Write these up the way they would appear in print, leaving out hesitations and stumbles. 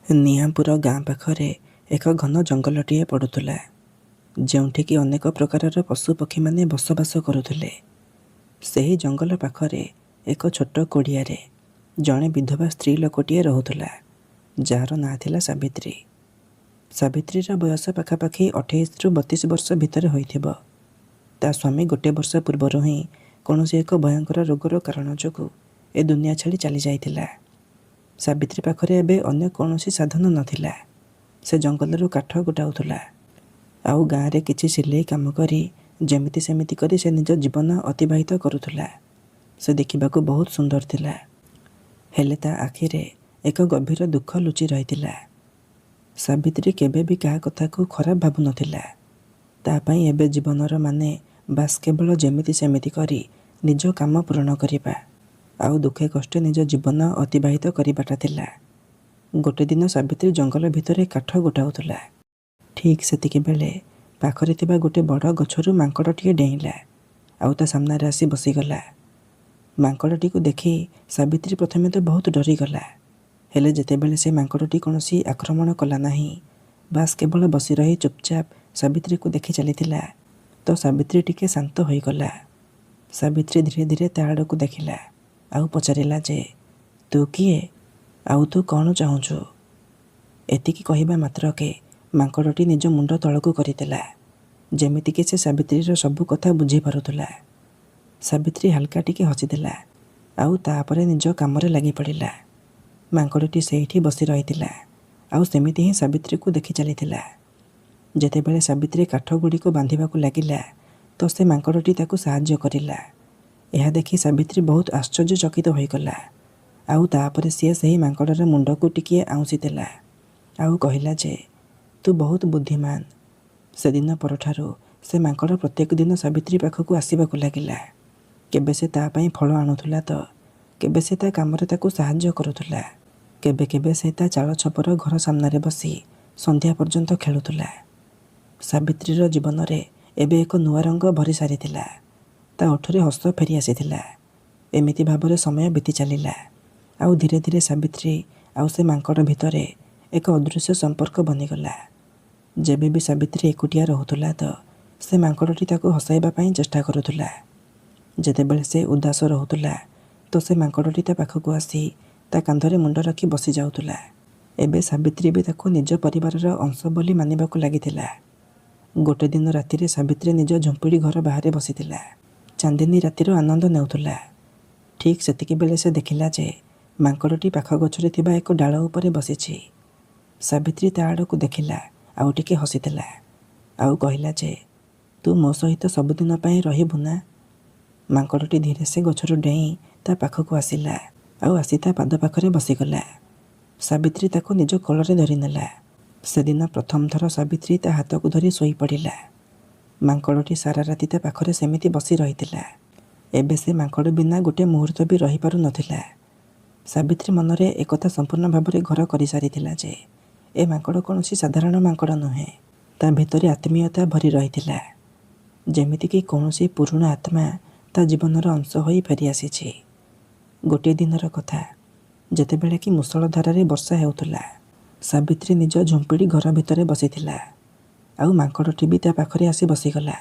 ନିଆଁପୁର ଗାଁ ପାଖରେ ଏକ ଘନ ଜଙ୍ଗଲଟିଏ ପଡ଼ୁଥିଲା, ଯେଉଁଠିକି ଅନେକ ପ୍ରକାରର ପଶୁପକ୍ଷୀମାନେ ବସବାସ କରୁଥିଲେ। ସେହି ଜଙ୍ଗଲ ପାଖରେ ଏକ ଛୋଟ କୁଡ଼ିଆରେ ଜଣେ ବିଧବା ସ୍ତ୍ରୀ ଲୋକଟିଏ ରହୁଥିଲା, ଯାହାର ନାଁ ଥିଲା ସାବିତ୍ରୀ। ସାବିତ୍ରୀର ବୟସ ପାଖାପାଖି 28ରୁ 32 ବର୍ଷ ଭିତରେ ହୋଇଥିବ। ତା ସ୍ୱାମୀ ଗୋଟେ ବର୍ଷ ପୂର୍ବରୁ ହିଁ କୌଣସି ଏକ ଭୟଙ୍କର ରୋଗର କାରଣ ଯୋଗୁଁ ଏ ଦୁନିଆ ଛାଡ଼ି ଚାଲିଯାଇଥିଲା। ସାବିତ୍ରୀ ପାଖରେ ଏବେ ଅନ୍ୟ କୌଣସି ସାଧନ ନଥିଲା। ସେ ଜଙ୍ଗଲରୁ କାଠ ଗୋଟାଉଥିଲା, ଆଉ ଗାଁରେ କିଛି ସିଲେଇ କାମ କରି ଯେମିତି ସେମିତି କରି ସେ ନିଜ ଜୀବନ ଅତିବାହିତ କରୁଥିଲା। ସେ ଦେଖିବାକୁ ବହୁତ ସୁନ୍ଦର ଥିଲା, ହେଲେ ତା ଆଖିରେ ଏକ ଗଭୀର ଦୁଃଖ ଲୁଚି ରହିଥିଲା। ସାବିତ୍ରୀ କେବେ ବି କାହା କଥାକୁ ଖରାପ ଭାବୁନଥିଲା। ତା ପାଇଁ ଏବେ ଜୀବନର ମାନେ ବାସ୍ କେବଳ ଯେମିତି ସେମିତି କରି ନିଜ କାମ ପୂରଣ କରିବା, ଆଉ ଦୁଃଖେ କଷ୍ଟେ ନିଜ ଜୀବନ ଅତିବାହିତ କରିବାଟା ଥିଲା। ଗୋଟେ ଦିନ ସାବିତ୍ରୀ ଜଙ୍ଗଲ ଭିତରେ କାଠ ଗୋଟାଉଥିଲା। ଠିକ୍ ସେତିକି ବେଳେ ପାଖରେ ଥିବା ଗୋଟେ ବଡ଼ ଗଛରୁ ମାଙ୍କଡ଼ଟିଏ ଡେଇଁଲା, ଆଉ ତା ସାମ୍ନାରେ ଆସି ବସିଗଲା। ମାଙ୍କଡ଼ଟିକୁ ଦେଖି ସାବିତ୍ରୀ ପ୍ରଥମେ ତ ବହୁତ ଡରିଗଲା, ହେଲେ ଯେତେବେଳେ ସେ ମାଙ୍କଡ଼ଟି କୌଣସି ଆକ୍ରମଣ କଲା ନାହିଁ, ବାସ୍ କେବଳ ବସି ରହି ଚୁପଚାପ ସାବିତ୍ରୀକୁ ଦେଖି ଚାଲିଥିଲା, ତ ସାବିତ୍ରୀ ଟିକେ ଶାନ୍ତ ହୋଇଗଲା। ସାବିତ୍ରୀ ଧୀରେ ଧୀରେ ତା ଆଡ଼କୁ ଦେଖିଲା, ଆଉ ପଚାରିଲା ଯେ, ତୁ କିଏ? ଆଉ ତୁ କ'ଣ ଚାହୁଁଛୁ? ଏତିକି କହିବା ମାତ୍ରକେ ମାଙ୍କଡ଼ଟି ନିଜ ମୁଣ୍ଡ ତଳକୁ କରିଦେଲା, ଯେମିତିକି ସେ ସାବିତ୍ରୀର ସବୁ କଥା ବୁଝିପାରୁଥିଲା। ସାବିତ୍ରୀ ହାଲକା ଟିକେ ହସିଦେଲା, ଆଉ ତାପରେ ନିଜ କାମରେ ଲାଗି ପଡ଼ିଲା। ମାଙ୍କଡ଼ଟି ସେଇଠି ବସି ରହିଥିଲା, ଆଉ ସେମିତି ହିଁ ସାବିତ୍ରୀକୁ ଦେଖି ଚାଲିଥିଲା। ଯେତେବେଳେ ସାବିତ୍ରୀ କାଠଗୁଡ଼ିକୁ ବାନ୍ଧିବାକୁ ଲାଗିଲା, ତ ସେ ମାଙ୍କଡ଼ଟି ତାକୁ ସାହାଯ୍ୟ କରିଲା। ଏହା ଦେଖି ସାବିତ୍ରୀ ବହୁତ ଆଶ୍ଚର୍ଯ୍ୟଚକିତ ହୋଇଗଲା, ଆଉ ତାପରେ ସିଏ ସେହି ମାଙ୍କଡ଼ର ମୁଣ୍ଡକୁ ଟିକିଏ ଆଉଁସି ଦେଲା, ଆଉ କହିଲା ଯେ, ତୁ ବହୁତ ବୁଦ୍ଧିମାନ। ସେଦିନ ପରଠାରୁ ସେ ମାଙ୍କଡ଼ ପ୍ରତ୍ୟେକ ଦିନ ସାବିତ୍ରୀ ପାଖକୁ ଆସିବାକୁ ଲାଗିଲା। କେବେ ସେ ତା ପାଇଁ ଫଳ ଆଣୁଥିଲା, ତ କେବେ ସେ ତା କାମରେ ତାକୁ ସାହାଯ୍ୟ କରୁଥିଲା। କେବେ କେବେ ସେ ତା ଚାଳ ଛପର ଘର ସାମ୍ନାରେ ବସି ସନ୍ଧ୍ୟା ପର୍ଯ୍ୟନ୍ତ ଖେଳୁଥିଲା। ସାବିତ୍ରୀର ଜୀବନରେ ଏବେ ଏକ ନୂଆ ରଙ୍ଗ ଭରି ସାରିଥିଲା। ତା ଓଠରେ ହସ ଫେରି ଆସିଥିଲା। ଏମିତି ଭାବରେ ସମୟ ବିତି ଚାଲିଲା, ଆଉ ଧୀରେ ଧୀରେ ସାବିତ୍ରୀ ଆଉ ସେ ମାଙ୍କଡ଼ ଭିତରେ ଏକ ଅଦୃଶ୍ୟ ସମ୍ପର୍କ ବନିଗଲା। ଯେବେ ବି ସାବିତ୍ରୀ ଏକୁଟିଆ ରହୁଥିଲା, ତ ସେ ମାଙ୍କଡ଼ଟି ତାକୁ ହସାଇବା ପାଇଁ ଚେଷ୍ଟା କରୁଥିଲା। ଯେତେବେଳେ ସେ ଉଦାସ ରହୁଥିଲା, ତ ସେ ମାଙ୍କଡ଼ଟି ତା ପାଖକୁ ଆସି ତା କାନ୍ଧରେ ମୁଣ୍ଡ ରଖି ବସି ଯାଉଥିଲା। ଏବେ ସାବିତ୍ରୀ ବି ତାକୁ ନିଜ ପରିବାରର ଅଂଶ ବୋଲି ମାନିବାକୁ ଲାଗିଥିଲା। ଗୋଟେ ଦିନ ରାତିରେ ସାବିତ୍ରୀ ନିଜ ଝୁମ୍ପୁଡ଼ି ଘର ବାହାରେ ବସିଥିଲା, ଚାନ୍ଦିନୀ ରାତିର ଆନନ୍ଦ ନେଉଥିଲା। ଠିକ୍ ସେତିକି ବେଳେ ସେ ଦେଖିଲା ଯେ ମାଙ୍କଡ଼ଟି ପାଖ ଗଛରେ ଥିବା ଏକ ଡାଳ ଉପରେ ବସିଛି। ସାବିତ୍ରୀ ତା ଆଡ଼କୁ ଦେଖିଲା, ଆଉ ଟିକେ ହସିଥିଲା, ଆଉ କହିଲା ଯେ, ତୁ ମୋ ସହିତ ସବୁଦିନ ପାଇଁ ରହିବୁ ନା? ମାଙ୍କଡ଼ଟି ଧୀରେ ସେ ଗଛରୁ ଡେଇଁ ତା ପାଖକୁ ଆସିଲା, ଆଉ ଆସି ତା ପାଦ ପାଖରେ ବସିଗଲା। ସାବିତ୍ରୀ ତାକୁ ନିଜ କୋଳରେ ଧରିନେଲା। ସେଦିନ ପ୍ରଥମ ଥର ସାବିତ୍ରୀ ତା ହାତକୁ ଧରି ଶୋଇପଡ଼ିଲା। ମାଙ୍କଡ଼ଟି ସାରା ରାତି ତା ପାଖରେ ସେମିତି ବସି ରହିଥିଲା। ଏବେ ସେ ମାଙ୍କଡ଼ ବିନା ଗୋଟେ ମୁହୂର୍ତ୍ତ ବି ରହିପାରୁନଥିଲା। ସାବିତ୍ରୀ ମନରେ ଏକଥା ସମ୍ପୂର୍ଣ୍ଣ ଭାବରେ ଘର କରିସାରିଥିଲା ଯେ ଏ ମାଙ୍କଡ଼ କୌଣସି ସାଧାରଣ ମାଙ୍କଡ଼ ନୁହେଁ। ତା ଭିତରେ ଆତ୍ମୀୟତା ଭରି ରହିଥିଲା, ଯେମିତିକି କୌଣସି ପୁରୁଣା ଆତ୍ମା ତା ଜୀବନର ଅଂଶ ହୋଇ ଫେରିଆସିଛି। ଗୋଟିଏ ଦିନର କଥା, ଯେତେବେଳେ କି ମୁଷଳଧାରାରେ ବର୍ଷା ହେଉଥିଲା। ସାବିତ୍ରୀ ନିଜ ଝୁମ୍ପୁଡ଼ି ଘର ଭିତରେ ବସିଥିଲା, ଆଉ ମାଙ୍କଡ଼ଟି ବି ତା ପାଖରେ ଆସି ବସିଗଲା।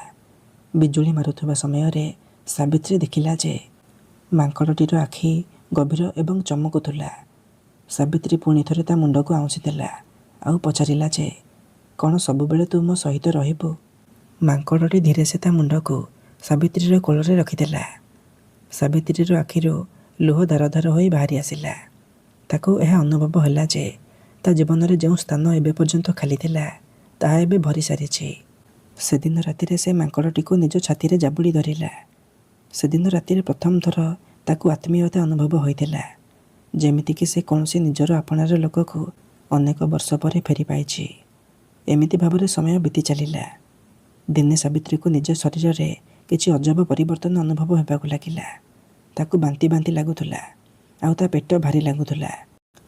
ବିଜୁଳି ମାରୁଥିବା ସମୟରେ ସାବିତ୍ରୀ ଦେଖିଲା ଯେ ମାଙ୍କଡ଼ଟିର ଆଖି ଗଭୀର ଏବଂ ଚମକୁଥିଲା। ସାବିତ୍ରୀ ପୁଣି ଥରେ ତା ମୁଣ୍ଡକୁ ଆଉଁସି ଦେଲା, ଆଉ ପଚାରିଲା ଯେ, କ'ଣ ସବୁବେଳେ ତୁ ମୋ ସହିତ ରହିବୁ? ମାଙ୍କଡ଼ଟି ଧୀରେ ସେ ତା ମୁଣ୍ଡକୁ ସାବିତ୍ରୀର କୋଳରେ ରଖିଦେଲା। ସାବିତ୍ରୀର ଆଖିରୁ ଲୁହ ଧାର ଧାର ହୋଇ ବାହାରି ଆସିଲା। ତାକୁ ଏହା ଅନୁଭବ ହେଲା ଯେ ତା ଜୀବନରେ ଯେଉଁ ସ୍ଥାନ ଏବେ ପର୍ଯ୍ୟନ୍ତ ଖାଲି ଥିଲା, ତାହା ଏବେ ଭରି ସାରିଛି। ସେଦିନ ରାତିରେ ସେ ମାଙ୍କଡ଼ଟିକୁ ନିଜ ଛାତିରେ ଜାବୁଡ଼ି ଧରିଲା। ସେଦିନ ରାତିରେ ପ୍ରଥମ ଥର ତାକୁ ଆତ୍ମୀୟତା ଅନୁଭବ ହୋଇଥିଲା, ଯେମିତିକି ସେ କୌଣସି ନିଜର ଆପଣାର ଲୋକକୁ ଅନେକ ବର୍ଷ ପରେ ଫେରି ପାଇଛି। ଏମିତି ଭାବରେ ସମୟ ବିତି ଚାଲିଲା। ଦିନେ ସାବିତ୍ରୀକୁ ନିଜ ଶରୀରରେ କିଛି ଅଜବ ପରିବର୍ତ୍ତନ ଅନୁଭବ ହେବାକୁ ଲାଗିଲା। ତାକୁ ବାନ୍ତି ବାନ୍ତି ଲାଗୁଥିଲା, ଆଉ ତା ପେଟ ଭାରି ଲାଗୁଥିଲା।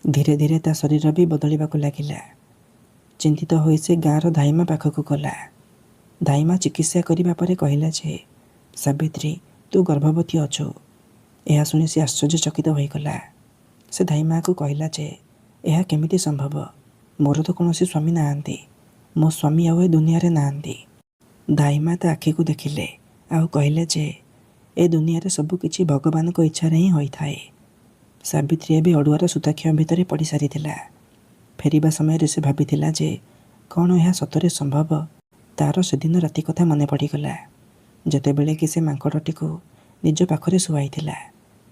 ଧୀରେ ଧୀରେ ତା ଶରୀର ବି ବଦଳିବାକୁ ଲାଗିଲା। ଚିନ୍ତିତ ହୋଇ ସେ ଗାଁର ଧାଇମା ପାଖକୁ ଗଲା। ଧାଇମା ଚିକିତ୍ସା କରିବା ପରେ କହିଲା ଯେ, ସାବିତ୍ରୀ, ତୁ ଗର୍ଭବତୀ ଅଛୁ। ଏହା ଶୁଣି ସେ ଆଶ୍ଚର୍ଯ୍ୟଚକିତ ହୋଇଗଲା। ସେ ଧାଇମାକୁ କହିଲା ଯେ, ଏହା କେମିତି ସମ୍ଭବ? ମୋର ତ କୌଣସି ସ୍ୱାମୀ ନାହାନ୍ତି। ମୋ ସ୍ୱାମୀ ଆଉ ଏ ଦୁନିଆରେ ନାହାନ୍ତି। ଦାଇମା ତା ଆଖିକୁ ଦେଖିଲେ ଆଉ କହିଲେ ଯେ ଏ ଦୁନିଆରେ ସବୁ କିଛି ଭଗବାନଙ୍କ ଇଚ୍ଛାରେ ହିଁ ହୋଇଥାଏ। ସାବିତ୍ରୀ ଏବେ ଅଡ଼ୁଆର ସୂତାଖିଅ ଭିତରେ ପଡ଼ି ସାରିଥିଲା। ଫେରିବା ସମୟରେ ସେ ଭାବିଥିଲା ଯେ କ'ଣ ଏହା ସତରେ ସମ୍ଭବ। ତା'ର ସେଦିନ ରାତି କଥା ମନେ ପଡ଼ିଗଲା, ଯେତେବେଳେ କି ସେ ମାଙ୍କଡ଼ଟିକୁ ନିଜ ପାଖରେ ଶୁଆଇଥିଲା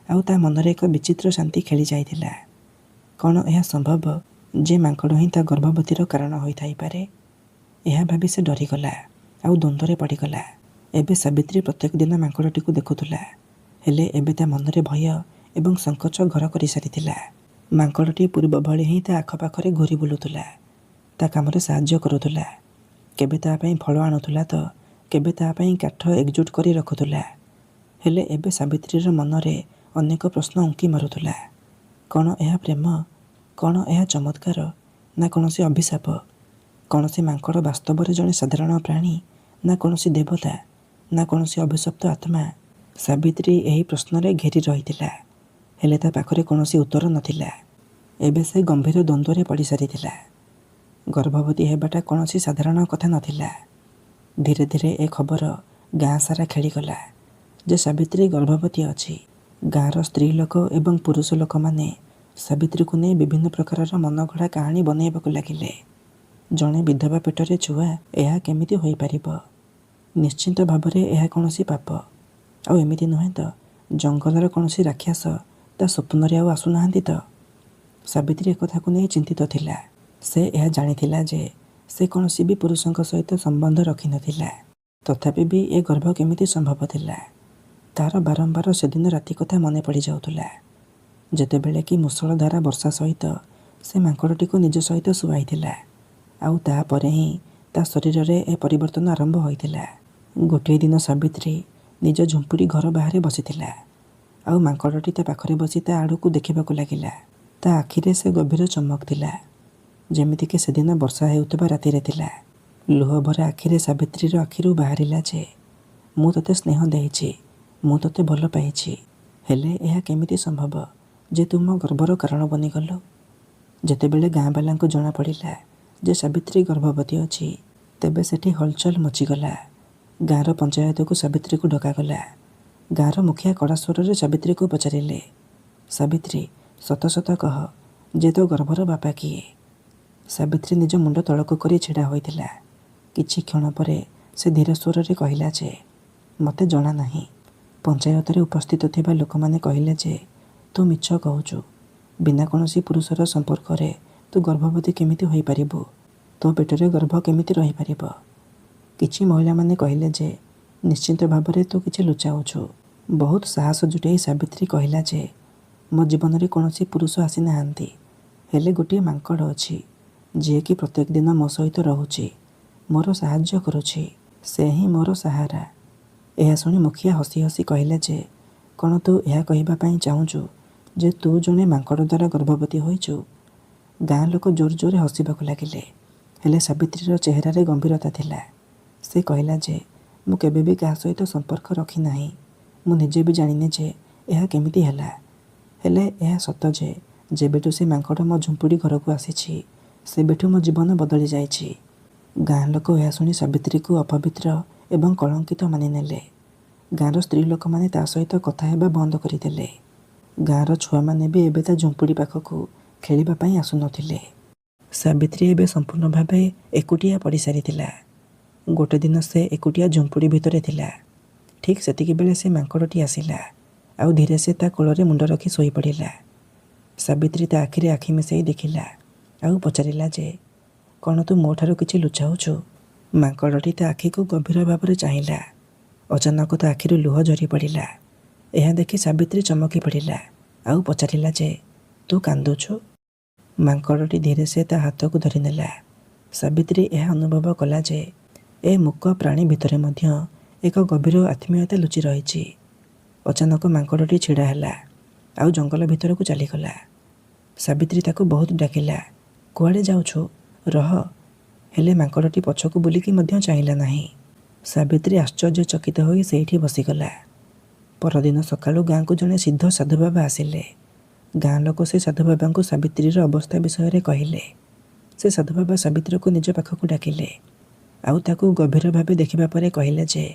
ଆଉ ତା ମନରେ ଏକ ବିଚିତ୍ର ଶାନ୍ତି ଖେଳି ଯାଇଥିଲା। କ'ଣ ଏହା ସମ୍ଭବ ଯେ ମାଙ୍କଡ଼ ହିଁ ତା ଗର୍ଭବତୀର କାରଣ ହୋଇଥାଇପାରେ? ଏହା ଭାବି ସେ ଡରିଗଲା ଆଉ ଦ୍ୱନ୍ଦ୍ୱରେ ପଡ଼ିଗଲା। ଏବେ ସାବିତ୍ରୀ ପ୍ରତ୍ୟେକ ଦିନ ମାଙ୍କଡ଼ଟିକୁ ଦେଖୁଥିଲା, ହେଲେ ଏବେ ତା ମନରେ ଭୟ ଏବଂ ସଙ୍କୋଚ ଘର କରିସାରିଥିଲା। ମାଙ୍କଡ଼ଟି ପୂର୍ବ ଭଳି ହିଁ ତା ଆଖପାଖରେ ଘୂରି ବୁଲୁଥିଲା, ତା କାମରେ ସାହାଯ୍ୟ କରୁଥିଲା। କେବେ ତା ପାଇଁ ଫଳ ଆଣୁଥିଲା ତ କେବେ ତା ପାଇଁ କାଠ ଏକଜୁଟ କରି ରଖୁଥିଲା। ହେଲେ ଏବେ ସାବିତ୍ରୀର ମନରେ ଅନେକ ପ୍ରଶ୍ନ ଉଙ୍କି ମାରୁଥିଲା। କ'ଣ ଏହା ପ୍ରେମ? କ'ଣ ଏହା ଚମତ୍କାର? ନା କୌଣସି ଅଭିଶାପ? କ'ଣ ସେ ମାଙ୍କଡ଼ ବାସ୍ତବରେ ଜଣେ ସାଧାରଣ ପ୍ରାଣୀ, ନା କୌଣସି ଦେବତା, ନା କୌଣସି ଅଭିଶପ୍ତ ଆତ୍ମା? ସାବିତ୍ରୀ ଏହି ପ୍ରଶ୍ନରେ ଘେରି ରହିଥିଲା, ହେଲେ ତା ପାଖରେ କୌଣସି ଉତ୍ତର ନଥିଲା। ଏବେ ସେ ଗମ୍ଭୀର ଦ୍ୱନ୍ଦ୍ୱରେ ପଡ଼ିସାରିଥିଲା। ଗର୍ଭବତୀ ହେବାଟା କୌଣସି ସାଧାରଣ କଥା ନଥିଲା। ଧୀରେ ଧୀରେ ଏ ଖବର ଗାଁ ସାରା ଖେଳିଗଲା ଯେ ସାବିତ୍ରୀ ଗର୍ଭବତୀ ଅଛି। ଗାଁର ସ୍ତ୍ରୀ ଲୋକ ଏବଂ ପୁରୁଷ ଲୋକମାନେ ସାବିତ୍ରୀକୁ ନେଇ ବିଭିନ୍ନ ପ୍ରକାରର ମନଗଢ଼ା କାହାଣୀ ବନେଇବାକୁ ଲାଗିଲେ। ଜଣେ ବିଧବା ପେଟରେ ଛୁଆ, ଏହା କେମିତି ହୋଇପାରିବ? ନିଶ୍ଚିନ୍ତ ଭାବରେ ଏହା କୌଣସି ପାପ। ଆଉ ଏମିତି ନୁହେଁ ତ ଜଙ୍ଗଲର କୌଣସି ରାକ୍ଷସ ତା ସ୍ୱପ୍ନରେ ଆଉ ଆସୁନାହାନ୍ତି ତ? ସାବିତ୍ରୀ ଏକଥାକୁ ନେଇ ଚିନ୍ତିତ ଥିଲା। ସେ ଏହା ଜାଣିଥିଲା ଯେ ସେ କୌଣସି ବି ପୁରୁଷଙ୍କ ସହିତ ସମ୍ବନ୍ଧ ରଖିନଥିଲା। ତଥାପି ବି ଏ ଗର୍ଭ କେମିତି ସମ୍ଭବ ଥିଲା? ତା'ର ବାରମ୍ବାର ସେଦିନ ରାତି କଥା ମନେ ପଡ଼ିଯାଉଥିଲା, ଯେତେବେଳେ କି ମୂଷଳଧାରା ବର୍ଷା ସହିତ ସେ ମାଙ୍କଡ଼ଟିକୁ ନିଜ ସହିତ ଶୁଆଇଥିଲା ଆଉ ତାପରେ ହିଁ ତା ଶରୀରରେ ଏ ପରିବର୍ତ୍ତନ ଆରମ୍ଭ ହୋଇଥିଲା। ଗୋଟିଏ ଦିନ ସାବିତ୍ରୀ ନିଜ ଝୁମ୍ପୁଡ଼ି ଘର ବାହାରେ ବସିଥିଲା ଆଉ ମାଙ୍କଡ଼ଟି ତା ପାଖରେ ବସି ତା ଆଡ଼କୁ ଦେଖିବାକୁ ଲାଗିଲା। ତା ଆଖିରେ ସେ ଗଭୀର ଚମକ ଥିଲା, ଯେମିତିକି ସେଦିନ ବର୍ଷା ହେଉଥିବା ରାତିରେ ଥିଲା। ଲୁହଭରା ଆଖିରେ ସାବିତ୍ରୀର ଆଖିରୁ ବାହାରିଲା ଯେ ମୁଁ ତୋତେ ସ୍ନେହ ଦେଇଛି, ମୁଁ ତୋତେ ଭଲ ପାଇଛି, ହେଲେ ଏହା କେମିତି ସମ୍ଭବ ଯେ ତୁ ମୋ ଗର୍ଭର କାରଣ ବନିଗଲୁ? ଯେତେବେଳେ ଗାଁବାଲାଙ୍କୁ ଜଣାପଡ଼ିଲା ଯେ ସାବିତ୍ରୀ ଗର୍ଭବତୀ ଅଛି, ତେବେ ସେଠି ହଲଚଲ ମଚିଗଲା। ଗାଁର ପଞ୍ଚାୟତକୁ ସାବିତ୍ରୀକୁ ଡକାଗଲା। ଗାଁର ମୁଖିଆ କଡ଼ା ସ୍ୱରରେ ସାବିତ୍ରୀକୁ ପଚାରିଲେ, ସାବିତ୍ରୀ, ସତ ସତ କହ ଯେ ତୋ ଗର୍ଭର ବାପା କିଏ? ସାବିତ୍ରୀ ନିଜ ମୁଣ୍ଡ ତଳକୁ କରି ଛିଡ଼ା ହୋଇଥିଲା। କିଛି କ୍ଷଣ ପରେ ସେ ଧୀର ସ୍ୱରରେ କହିଲା ଯେ ମୋତେ ଜଣା ନାହିଁ। ପଞ୍ଚାୟତରେ ଉପସ୍ଥିତ ଥିବା ଲୋକମାନେ କହିଲେ ଯେ ତୁ ମିଛ କହୁଛୁ। ବିନା କୌଣସି ପୁରୁଷର ସମ୍ପର୍କରେ ତୁ ଗର୍ଭବତୀ କେମିତି ହୋଇପାରିବୁ? ତୋ ପେଟରେ ଗର୍ଭ କେମିତି ରହିପାରିବ? କିଛି ମହିଳାମାନେ କହିଲେ ଯେ ନିଶ୍ଚିନ୍ତ ଭାବରେ ତୁ କିଛି ଲୁଚାଉଛୁ। ବହୁତ ସାହସ ଜୁଟାଇ ସାବିତ୍ରୀ କହିଲା ଯେ ମୋ ଜୀବନରେ କୌଣସି ପୁରୁଷ ଆସିନାହାନ୍ତି, ହେଲେ ଗୋଟିଏ ମାଙ୍କଡ଼ ଅଛି ଯିଏକି ପ୍ରତ୍ୟେକ ଦିନ ମୋ ସହିତ ରହୁଛି, ମୋର ସାହାଯ୍ୟ କରୁଛି। ସେ ହିଁ ମୋର ସାହାରା। ଏହା ଶୁଣି ମୁଖିଆ ହସି ହସି କହିଲେ ଯେ କ'ଣ ତୁ ଏହା କହିବା ପାଇଁ ଚାହୁଁଛୁ ଯେ ତୁ ଜଣେ ମାଙ୍କଡ଼ ଦ୍ୱାରା ଗର୍ଭବତୀ ହୋଇଛୁ? ଗାଁ ଲୋକ ଜୋର ଜୋରରେ ହସିବାକୁ ଲାଗିଲେ, ହେଲେ ସାବିତ୍ରୀର ଚେହେରାରେ ଗମ୍ଭୀରତା ଥିଲା। ସେ କହିଲା ଯେ ମୁଁ କେବେ ବି କାହା ସହିତ ସମ୍ପର୍କ ରଖିନାହିଁ। ମୁଁ ନିଜେ ବି ଜାଣିନି ଯେ ଏହା କେମିତି ହେଲା, ହେଲେ ଏହା ସତ ଯେ ଯେବେଠୁ ସେ ମାଙ୍କଡ଼ ମୋ ଝୁମ୍ପୁଡ଼ି ଘରକୁ ଆସିଛି, ସେବେଠୁ ମୋ ଜୀବନ ବଦଳି ଯାଇଛି। ଗାଁ ଲୋକ ଏହା ଶୁଣି ସାବିତ୍ରୀକୁ ଅପବିତ୍ର ଏବଂ କଳଙ୍କିତ ମାନିନେଲେ। ଗାଁର ସ୍ତ୍ରୀ ଲୋକମାନେ ତା ସହିତ କଥା ହେବା ବନ୍ଦ କରିଦେଲେ। ଗାଁର ଛୁଆମାନେ ବି ଏବେ ତା ଝୁମ୍ପୁଡ଼ି ପାଖକୁ ଖେଳିବା ପାଇଁ ଆସୁନଥିଲେ। ସାବିତ୍ରୀ ଏବେ ସମ୍ପୂର୍ଣ୍ଣ ଭାବେ ଏକୁଟିଆ ପଡ଼ିସାରିଥିଲା। ଗୋଟେ ଦିନ ସେ ଏକୁଟିଆ ଝୁମ୍ପୁଡ଼ି ଭିତରେ ଥିଲା। ଠିକ୍ ସେତିକିବେଳେ ସେ ମାଙ୍କଡ଼ଟି ଆସିଲା ଆଉ ଧୀରେ ସେ ତା କୋଳରେ ମୁଣ୍ଡ ରଖି ଶୋଇପଡ଼ିଲା। ସାବିତ୍ରୀ ତା ଆଖିରେ ଆଖି ମିଶାଇ ଦେଖିଲା ଆଉ ପଚାରିଲା ଯେ କ'ଣ ତୁ ମୋ ଠାରୁ କିଛି ଲୁଚାଉଛୁ? ମାଙ୍କଡ଼ଟି ତା ଆଖିକୁ ଗଭୀର ଭାବରେ ଚାହିଁଲା। ଅଚାନକ ତା ଆଖିରୁ ଲୁହ ଝରି ପଡ଼ିଲା। ଏହା ଦେଖି ସାବିତ୍ରୀ ଚମକି ପଡ଼ିଲା ଆଉ ପଚାରିଲା ଯେ ତୁ କାନ୍ଦୁଛୁ? ମାଙ୍କଡ଼ଟି ଧୀରେ ସେ ତା ହାତକୁ ଧରିନେଲା। ସାବିତ୍ରୀ ଏହା ଅନୁଭବ କଲା ଯେ ଏ ମୂକ ପ୍ରାଣୀ ଭିତରେ ମଧ୍ୟ ଏକ ଗଭୀର ଆତ୍ମୀୟତା ଲୁଚି ରହିଛି। ଅଚାନକ ମାଙ୍କଡ଼ଟି ଛିଡ଼ା ହେଲା ଆଉ ଜଙ୍ଗଲ ଭିତରକୁ ଚାଲିଗଲା। ସାବିତ୍ରୀ ତାକୁ ବହୁତ ଡାକିଲା, କୁଆଡ଼େ ଯାଉଛୁ? ରହ। ହେଲେ ମାଙ୍କଡ଼ଟି ପଛକୁ ବୁଲିକି ମଧ୍ୟ ଚାହିଁଲା ନାହିଁ। ସାବିତ୍ରୀ ଆଶ୍ଚର୍ଯ୍ୟଚକିତ ହୋଇ ସେଇଠି ବସିଗଲା। ପରଦିନ ସକାଳୁ ଗାଁକୁ ଜଣେ ସିଦ୍ଧ ସାଧୁବାବା ଆସିଲେ। ଗାଁ ଲୋକ ସେ ସାଧୁବାବାଙ୍କୁ ସାବିତ୍ରୀର ଅବସ୍ଥା ବିଷୟରେ କହିଲେ। ସେ ସାଧୁବାବା ସାବିତ୍ରୀକୁ ନିଜ ପାଖକୁ ଡାକିଲେ ଆଉ ତାକୁ ଗଭୀର ଭାବେ ଦେଖିବା ପରେ କହିଲେ ଯେ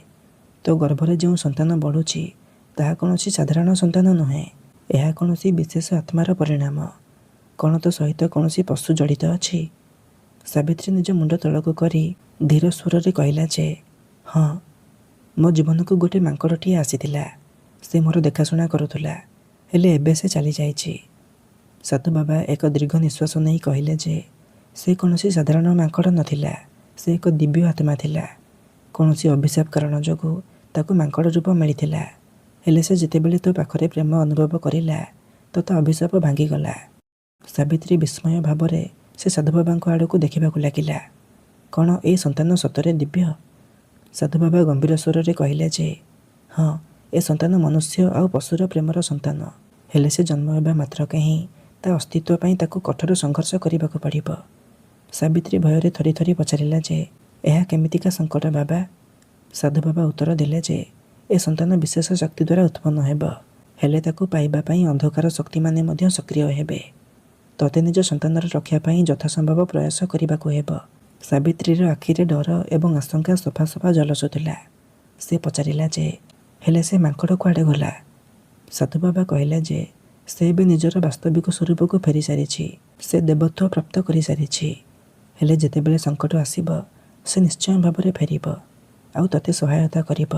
ତୋ ଗର୍ଭରେ ଯେଉଁ ସନ୍ତାନ ବଢ଼ୁଛି ତାହା କୌଣସି ସାଧାରଣ ସନ୍ତାନ ନୁହେଁ। ଏହା କୌଣସି ବିଶେଷ ଆତ୍ମାର ପରିଣାମ। କ'ଣ ତୋ ସହିତ କୌଣସି ପଶୁ ଜଡ଼ିତ ଅଛି? ସାବିତ୍ରୀ ନିଜ ମୁଣ୍ଡ ତଳକୁ କରି ଧୀର ସ୍ୱରରେ କହିଲା ଯେ ହଁ, ମୋ ଜୀବନକୁ ଗୋଟେ ମାଙ୍କଡ଼ଟିଏ ଆସିଥିଲା। ସେ ମୋର ଦେଖାଶୁଣା କରୁଥିଲା, ହେଲେ ଏବେ ସେ ଚାଲିଯାଇଛି। ସାଧୁବାବା ଏକ ଦୀର୍ଘ ନିଶ୍ୱାସ ନେଇ କହିଲେ ଯେ ସେ କୌଣସି ସାଧାରଣ ମାଙ୍କଡ଼ ନଥିଲା। ସେ ଏକ ଦିବ୍ୟ ଆତ୍ମା ଥିଲା। କୌଣସି ଅଭିଶାପ କାରଣ ଯୋଗୁଁ ତାକୁ ମାଙ୍କଡ଼ ରୂପ ମିଳିଥିଲା, ହେଲେ ସେ ଯେତେବେଳେ ତୋ ପାଖରେ ପ୍ରେମ ଅନୁଭବ କରିଲା ତ ତା ଅଭିଶାପ ଭାଙ୍ଗିଗଲା। ସାବିତ୍ରୀ ବିସ୍ମୟ ଭାବରେ ସେ ସାଧୁବାବାଙ୍କ ଆଡ଼କୁ ଦେଖିବାକୁ ଲାଗିଲା। କ'ଣ ଏଇ ସନ୍ତାନ ସତରେ ଦିବ୍ୟ? ସାଧୁବାବା ଗମ୍ଭୀର ସ୍ୱରରେ କହିଲେ ଯେ ହଁ, ଏ ସନ୍ତାନ ମନୁଷ୍ୟ ଆଉ ପଶୁର ପ୍ରେମର ସନ୍ତାନ। ହେଲେ ସେ ଜନ୍ମ ହେବା ମାତ୍ରକେ ହିଁ ତା ଅସ୍ତିତ୍ୱ ପାଇଁ ତାକୁ କଠୋର ସଂଘର୍ଷ କରିବାକୁ ପଡ଼ିବ। ସାବିତ୍ରୀ ଭୟରେ ଥରି ଥରି ପଚାରିଲା ଯେ ଏହା କେମିତିକା ସଙ୍କଟ ବାବା? ସାଧୁବାବା ଉତ୍ତର ଦେଲେ ଯେ ଏ ସନ୍ତାନ ବିଶେଷ ଶକ୍ତି ଦ୍ୱାରା ଉତ୍ପନ୍ନ ହେବ, ହେଲେ ତାକୁ ପାଇବା ପାଇଁ ଅନ୍ଧକାର ଶକ୍ତିମାନେ ମଧ୍ୟ ସକ୍ରିୟ ହେବେ। ତୋତେ ନିଜ ସନ୍ତାନର ରକ୍ଷା ପାଇଁ ଯଥାସମ୍ଭବ ପ୍ରୟାସ କରିବାକୁ ହେବ। ସାବିତ୍ରୀର ଆଖିରେ ଡର ଏବଂ ଆଶଙ୍କା ସଫା ସଫା ଝଲସୁଥିଲା। ସେ ପଚାରିଲା ଯେ ହେଲେ ସେ ମାଙ୍କଡ଼ କୁଆଡ଼େ ଗଲା? ସାଧୁବାବା କହିଲେ ଯେ ସେ ଏବେ ନିଜର ବାସ୍ତବିକ ସ୍ୱରୂପକୁ ଫେରିସାରିଛି। ସେ ଦେବତ୍ୱ ପ୍ରାପ୍ତ କରିସାରିଛି। ହେଲେ ଯେତେବେଳେ ସଙ୍କଟ ଆସିବ ସେ ନିଶ୍ଚୟ ଭାବରେ ଫେରିବ ଆଉ ତୋତେ ସହାୟତା କରିବ।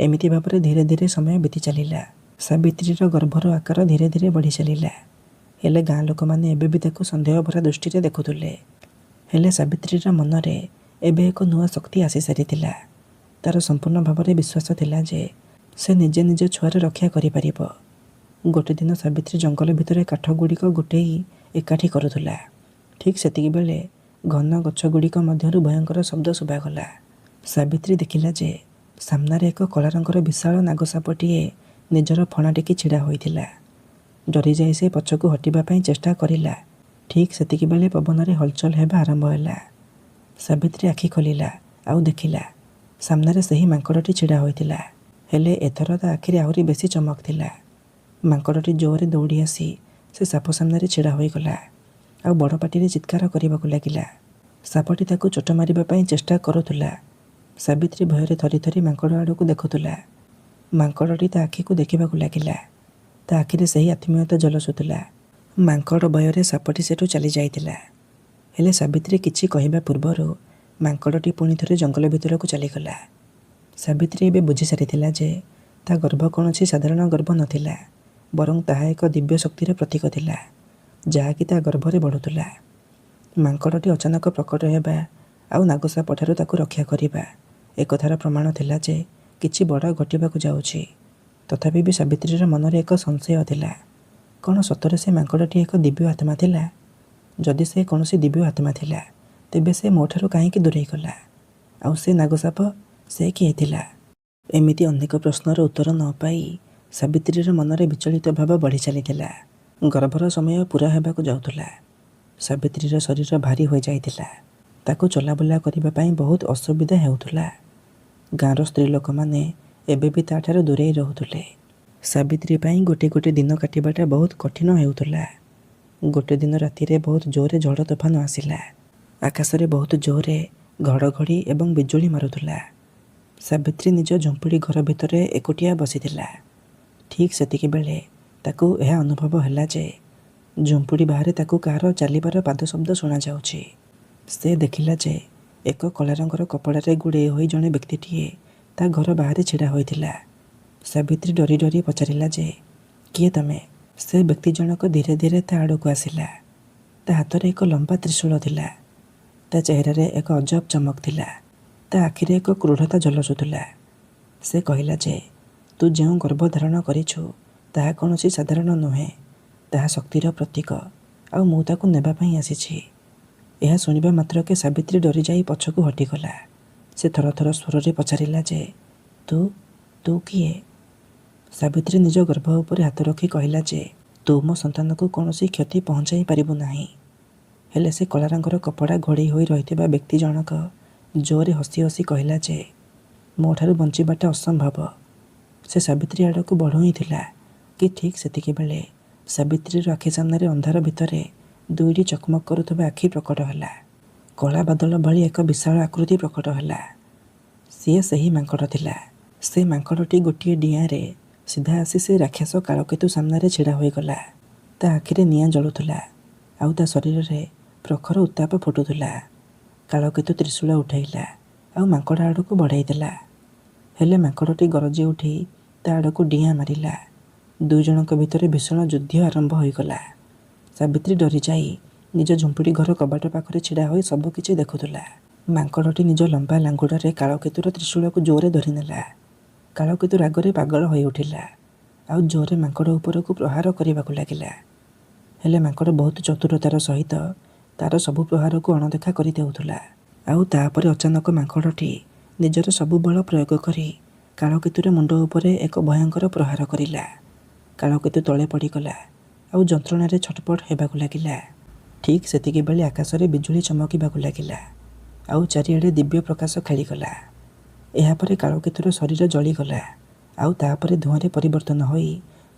ଏମିତି ଭାବରେ ଧୀରେ ଧୀରେ ସମୟ ବିତି ଚାଲିଲା। ସାବିତ୍ରୀର ଗର୍ଭର ଆକାର ଧୀରେ ଧୀରେ ବଢ଼ି ଚାଲିଲା। ହେଲେ ଗାଁ ଲୋକମାନେ ଏବେ ବି ତାକୁ ସନ୍ଦେହ ଭରା ଦୃଷ୍ଟିରେ ଦେଖୁଥିଲେ। ହେଲେ ସାବିତ୍ରୀର ମନରେ ଏବେ ଏକ ନୂଆ ଶକ୍ତି ଆସିସାରିଥିଲା। ତାର ସମ୍ପୂର୍ଣ୍ଣ ଭାବରେ ବିଶ୍ୱାସ ଥିଲା ଯେ ସେ ନିଜେ ନିଜ ଛୁଆର ରକ୍ଷା କରିପାରିବ। ଗୋଟେ ଦିନ ସାବିତ୍ରୀ ଜଙ୍ଗଲ ଭିତରେ କାଠଗୁଡ଼ିକ ଗୋଟେଇ ଏକାଠି କରୁଥିଲା। ଠିକ୍ ସେତିକିବେଳେ ଘନ ଗଛଗୁଡ଼ିକ ମଧ୍ୟରୁ ଭୟଙ୍କର ଶବ୍ଦ ଶୁଭାଗଲା। ସାବିତ୍ରୀ ଦେଖିଲା ଯେ ସାମ୍ନାରେ ଏକ କଳା ରଙ୍ଗର ବିଶାଳ ନାଗସାପଟିଏ ନିଜର ଫଣା ଟେକି ଛିଡ଼ା ହୋଇଥିଲା। ଡରିଯାଇ ସେ ପଛକୁ ହଟିବା ପାଇଁ ଚେଷ୍ଟା କରିଲା। ଠିକ୍ ସେତିକିବେଳେ ପବନରେ ହଲଚଲ ହେବା ଆରମ୍ଭ ହେଲା। ସାବିତ୍ରୀ ଆଖି ଖୋଲିଲା ଆଉ ଦେଖିଲା ସାମ୍ନାରେ ସେହି ମାଙ୍କଡ଼ଟି ଛିଡ଼ା ହୋଇଥିଲା। ହେଲେ ଏଥର ତା ଆଖିରେ ଆହୁରି ବେଶୀ ଚମକ ଥିଲା। ମାଙ୍କଡ଼ଟି ଜୋରରେ ଦୌଡ଼ି ଆସି ସେ ସାପ ସାମ୍ନାରେ ଛିଡ଼ା ହୋଇଗଲା ଆଉ ବଡ଼ ପାଟିରେ ଚିତ୍କାର କରିବାକୁ ଲାଗିଲା। ସାପଟି ତାକୁ ଚୋଟ ମାରିବା ପାଇଁ ଚେଷ୍ଟା କରୁଥିଲା। ସାବିତ୍ରୀ ଭୟରେ ଥରି ଥରି ମାଙ୍କଡ଼ ଆଡ଼କୁ ଦେଖୁଥିଲା। ମାଙ୍କଡ଼ଟି ତା ଆଖିକୁ ଦେଖିବାକୁ ଲାଗିଲା। ତା ଆଖିରେ ସେହି ଆତ୍ମୀୟତା ଝଲସୁଥିଲା। ମାଙ୍କଡ଼ ଭୟରେ ସାପଟି ସେଠୁ ଚାଲିଯାଇଥିଲା। ହେଲେ ସାବିତ୍ରୀ କିଛି କହିବା ପୂର୍ବରୁ ମାଙ୍କଡ଼ଟି ପୁଣି ଥରେ ଜଙ୍ଗଲ ଭିତରକୁ ଚାଲିଗଲା। ସାବିତ୍ରୀ ଏବେ ବୁଝିସାରିଥିଲା ଯେ ତା ଗର୍ଭ କୌଣସି ସାଧାରଣ ଗର୍ଭ ନଥିଲା, ବରଂ ତାହା ଏକ ଦିବ୍ୟ ଶକ୍ତିର ପ୍ରତୀକ ଥିଲା, ଯାହାକି ତା ଗର୍ଭରେ ବଢ଼ୁଥିଲା। ମାଙ୍କଡ଼ଟି ଅଚାନକ ପ୍ରକଟ ହେବା ଆଉ ନାଗସାପଠାରୁ ତାକୁ ରକ୍ଷା କରିବା ଏକଥାର ପ୍ରମାଣ ଥିଲା ଯେ କିଛି ବଡ଼ ଘଟିବାକୁ ଯାଉଛି। ତଥାପି ବି ସାବିତ୍ରୀର ମନରେ ଏକ ସଂଶୟ ଥିଲା। କ'ଣ ସତରେ ସେ ମାଙ୍କଡ଼ଟି ଏକ ଦିବ୍ୟ ଆତ୍ମା ଥିଲା? ଯଦି ସେ କୌଣସି ଦିବ୍ୟ ଆତ୍ମା ଥିଲା ତେବେ ସେ ମୋଠାରୁ କାହିଁକି ଦୂରେଇ ଗଲା? ଆଉ ସେ ନାଗସାପ, ସେ କିଏ ଥିଲା? ଏମିତି ଅନେକ ପ୍ରଶ୍ନର ଉତ୍ତର ନ ପାଇ ସାବିତ୍ରୀର ମନରେ ବିଚଳିତ ଭାବ ବଢ଼ି ଚାଲିଥିଲା। ଗର୍ଭର ସମୟ ପୁରା ହେବାକୁ ଯାଉଥିଲା। ସାବିତ୍ରୀର ଶରୀର ଭାରି ହୋଇଯାଇଥିଲା। ତାକୁ ଚଲାବୁଲା କରିବା ପାଇଁ ବହୁତ ଅସୁବିଧା ହେଉଥିଲା। ଗାଁର ସ୍ତ୍ରୀ ଲୋକମାନେ ଏବେ ବି ତାଠାରୁ ଦୂରେଇ ରହୁଥିଲେ। ସାବିତ୍ରୀ ପାଇଁ ଗୋଟେ ଗୋଟେ ଦିନ କାଟିବାଟା ବହୁତ କଠିନ ହେଉଥିଲା। ଗୋଟେ ଦିନ ରାତିରେ ବହୁତ ଜୋରରେ ଝଡ଼ ତୋଫାନ ଆସିଲା। ଆକାଶରେ ବହୁତ ଜୋରରେ ଘଡ଼ଘଡ଼ି ଏବଂ ବିଜୁଳି ମାରୁଥିଲା। ସାବିତ୍ରୀ ନିଜ ଝୁମ୍ପୁଡ଼ି ଘର ଭିତରେ ଏକୁଟିଆ ବସିଥିଲା। ଠିକ୍ ସେତିକିବେଳେ ତାକୁ ଏହା ଅନୁଭବ ହେଲା ଯେ ଝୁମ୍ପୁଡ଼ି ବାହାରେ ତାକୁ କାହାର ଚାଲିବାର ପାଦ ଶବ୍ଦ ଶୁଣାଯାଉଛି। ସେ ଦେଖିଲା ଯେ ଏକ କଳା ରଙ୍ଗର କପଡ଼ାରେ ଗୁଡ଼େଇ ହୋଇ ଜଣେ ବ୍ୟକ୍ତିଟିଏ ତା ଘର ବାହାରେ ଛିଡ଼ା ହୋଇଥିଲା। ସାବିତ୍ରୀ ଡରି ଡରି ପଚାରିଲା ଯେ କିଏ ତମେ? ସେ ବ୍ୟକ୍ତି ଜଣକ ଧୀରେ ଧୀରେ ତା ଆଡ଼କୁ ଆସିଲା। ତା ହାତରେ ଏକ ଲମ୍ବା ତ୍ରିଶୂଳ ଥିଲା। ତା ଚେହେରାରେ ଏକ ଅଜବ ଚମକ ଥିଲା। ତା ଆଖିରେ ଏକ କ୍ରୋଧତା ଝଲସୁଥିଲା। ସେ କହିଲା ଯେ ତୁ ଯେଉଁ ଗର୍ଭ ଧାରଣ କରିଛୁ ତାହା କୌଣସି ସାଧାରଣ ନୁହେଁ। ତାହା ଶକ୍ତିର ପ୍ରତୀକ ଆଉ ମୁଁ ତାକୁ ନେବା ପାଇଁ ଆସିଛି। ଏହା ଶୁଣିବା ମାତ୍ରକେ ସାବିତ୍ରୀ ଡରିଯାଇ ପଛକୁ ହଟିଗଲା। ସେ ଥର ଥର ସ୍ୱରରେ ପଚାରିଲା ଯେ ତୁ କିଏ? ସାବିତ୍ରୀ ନିଜ ଗର୍ଭ ଉପରେ ହାତ ରଖି କହିଲା ଯେ ତୁ ମୋ ସନ୍ତାନକୁ କୌଣସି କ୍ଷତି ପହଞ୍ଚାଇ ପାରିବୁ ନାହିଁ। ହେଲେ ସେ କଳା ରଙ୍ଗର କପଡ଼ା ଘୋଡ଼େଇ ହୋଇ ରହିଥିବା ବ୍ୟକ୍ତି ଜଣକ ଜୋରରେ ହସି ହସି କହିଲା ଯେ ମୋ ଠାରୁ ବଞ୍ଚିବାଟା ଅସମ୍ଭବ। ସେ ସାବିତ୍ରୀ ଆଡ଼କୁ ବଢ଼ୁଇଁଥିଲା କି ଠିକ୍ ସେତିକିବେଳେ ସାବିତ୍ରୀର ଆଖି ସାମ୍ନାରେ ଅନ୍ଧାର ଭିତରେ ଦୁଇଟି ଚକମକ କରୁଥିବା ଆଖି ପ୍ରକଟ ହେଲା। କଳା ବାଦଲ ଭଳି ଏକ ବିଶାଳ ଆକୃତି ପ୍ରକଟ ହେଲା। ସିଏ ସେହି ମାଙ୍କଡ଼ ଥିଲା। ସେ ମାଙ୍କଡ଼ଟି ଗୋଟିଏ ଡିଆଁରେ ସିଧା ଆସି ସେ ରାକ୍ଷସ କାଳକେତୁ ସାମ୍ନାରେ ଛିଡ଼ା ହୋଇଗଲା। ତା ଆଖିରେ ନିଆଁ ଜଳୁଥିଲା, ଆଉ ତା ଶରୀରରେ ପ୍ରଖର ଉତ୍ତାପ ଫୁଟୁଥିଲା। କାଳକେତୁ ତ୍ରିଶୂଳ ଉଠାଇଲା ଆଉ ମାଙ୍କଡ଼ ଆଡ଼କୁ ବଢ଼ାଇ ଦେଲା। ହେଲେ ମାଙ୍କଡ଼ଟି ଗରଜି ଉଠି ତା ଆଡ଼କୁ ଡିଆଁ ମାରିଲା। ଦୁଇ ଜଣଙ୍କ ଭିତରେ ଭୀଷଣ ଯୁଦ୍ଧ ଆରମ୍ଭ ହୋଇଗଲା। ସାବିତ୍ରୀ ଡରିଯାଇ ନିଜ ଝୁମ୍ପୁଡ଼ି ଘର କବାଟ ପାଖରେ ଛିଡ଼ା ହୋଇ ସବୁ କିଛି ଦେଖୁଥିଲା। ମାଙ୍କଡ଼ଟି ନିଜ ଲମ୍ବା ଲାଙ୍ଗୁଡ଼ରେ କାଳକେତୁର ତ୍ରିଶୂଳକୁ ଜୋରରେ ଧରିନେଲା। କାଳକେତୁ ରାଗରେ ପାଗଳ ହୋଇଉଠିଲା ଆଉ ଜୋରରେ ମାଙ୍କଡ଼ ଉପରକୁ ପ୍ରହାର କରିବାକୁ ଲାଗିଲା। ହେଲେ ମାଙ୍କଡ଼ ବହୁତ ଚତୁରତାର ସହିତ ତାର ସବୁ ପ୍ରହାରକୁ ଅଣଦେଖା କରିଦେଉଥିଲା। ଆଉ ତାପରେ ଅଚାନକ ମାଙ୍କଡ଼ଟି ନିଜର ସବୁ ବଳ ପ୍ରୟୋଗ କରି କାଳକେତୁର ମୁଣ୍ଡ ଉପରେ ଏକ ଭୟଙ୍କର ପ୍ରହାର କରିଲା। କାଳକେତୁ ତଳେ ପଡ଼ିଗଲା ଆଉ ଯନ୍ତ୍ରଣାରେ ଛଟପଟ ହେବାକୁ ଲାଗିଲା। ଠିକ୍ ସେତିକିବେଳେ ଆକାଶରେ ବିଜୁଳି ଚମକିବାକୁ ଲାଗିଲା ଆଉ ଚାରିଆଡ଼େ ଦିବ୍ୟ ପ୍ରକାଶ ଖେଳିଗଲା। ଏହାପରେ କାଳକେତୁର ଶରୀର ଜଳିଗଲା ଆଉ ତାପରେ ଧୂଆଁରେ ପରିବର୍ତ୍ତନ ହୋଇ